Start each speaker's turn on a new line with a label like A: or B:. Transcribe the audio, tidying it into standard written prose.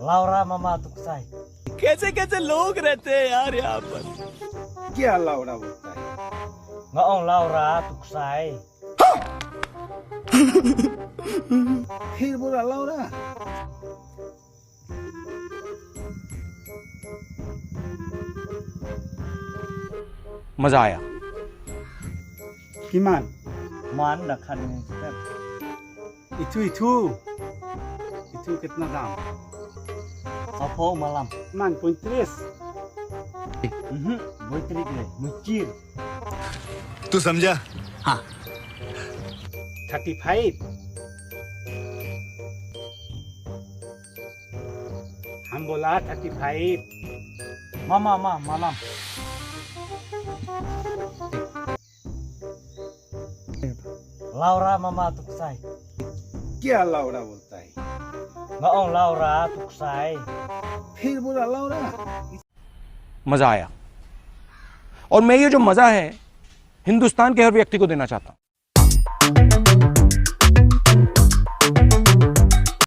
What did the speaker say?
A: Laura mama tuksai.
B: कैसे कैसे लोग रहते हैं यार यहाँ पर।
C: क्या लाउड़ा बोलता है?
A: Ngaong Laura tuksai.
C: फिर बोला लाउड़ा।
B: मजा आया।
C: किमान
A: Man dakhan ni step.
C: itu कितना दाम?
A: Sopo malam.
C: Man pointres.
A: Boitrik le. Mucir.
B: तू समझा? हाँ।
C: 35 हम बोला 35
A: Mama malam. Laura mama tuksai.
C: क्या लाउड़ा बोलता है?
A: Ngaong Laura tuksai.
C: फिर बोला लाउड़ा।
B: मजा आया। और मैं ये जो मजा है हिंदुस्तान के हर व्यक्ति को देना चाहता हूं।